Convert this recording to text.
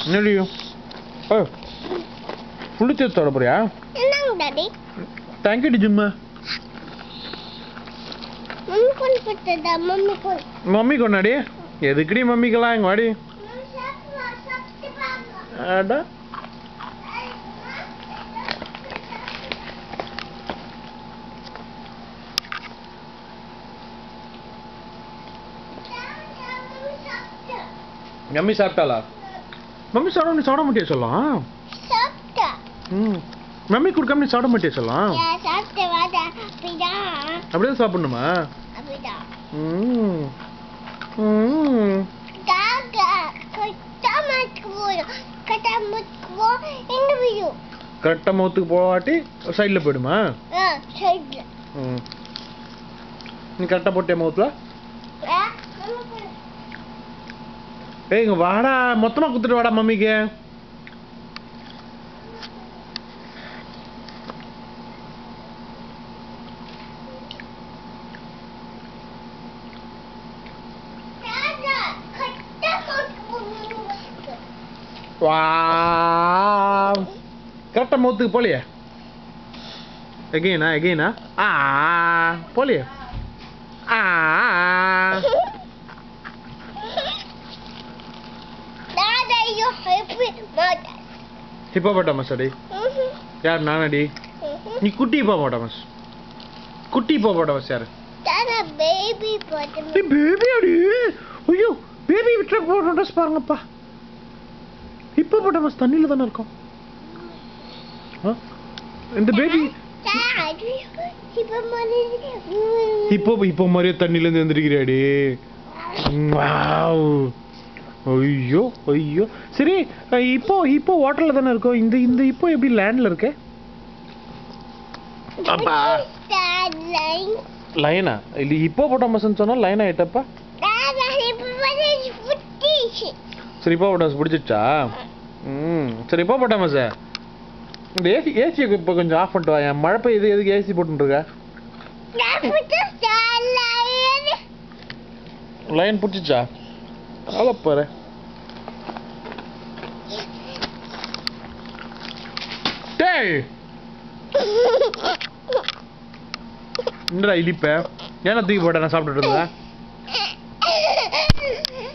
என்னடி ஃபுல்லு சேர்த்து சாப்பிட போறியா? என்னங்க டாடி? தேங்க்யூ டி ஜிம்மா. மம்மி கொண்டாடி எதுக்குடி மம்மிக்கெல்லாம் எங்க வாடி. அடா மம்மி சாப்பிட்டாளா? மம்மி சாப்பிட நீ சாப்பிட மாட்டியா சொல்லலாம்? மம்மி கொடுக்காம நீ சாப்பிட மாட்டியா சொல்லலாம்? அப்படியே சாப்பிடணுமா? கரெக்டா மவுத்துக்கு போவாட்டி சைட்ல போயிடுமா? நீ கரெக்டா போட்டியா மவுத்துல? ஏய் இங்க வாடா, மொத்தமா குடுத்துட்டு வாடா மம்மிக்கு. கரெக்டா மவுத்துக்கு போலியே? எகைனா போலியே? ஹிப்போபோட்டமஸ் அடி. யார் நானடி? நீ குட்டி ஹிப்போபோட்டமஸ். குட்டி ஹிப்போபோட்டமஸ் யாரு? பேபி அடி. ஐயோ பேபி ஹிப்போபோட்டமஸ் பாருங்கப்பா. ஹிப்போபோட்டமஸ் தண்ணில தான இருக்கும். இந்த பேபி இப்போ மாதிரியே தண்ணில இருந்து எந்திரிக்கிறாடி. ஐயோ ஐயோ. சரி இப்போ வாட்டர்ல தானே இருக்கும். இந்த இப்போ எப்படி லேண்ட்ல இருக்கு? அப்பா லைனா இல்ல ஹிப்போபோட்டமஸ் சொன்னா லைனா ஆயிட்டப்பா. சரி ஹிப்போபோட்டமஸ் பிடிச்சிச்சா? சரி ஹிப்போபோட்டமஸ் இந்த ஏசி இப்போ கொஞ்சம் ஆஃப் பண்ணிட்டு வா. என் மழை பெய்யுது, எதுக்கு ஏசி போட்டுட்டு இருக்க? லைன் பிடிச்சிச்சா? பாரு டேய் என்னடா இழிப்ப? ஏன்னா தூக்கி போட்ட நான் சாப்பிட்டுட்டு இருந்தேன்.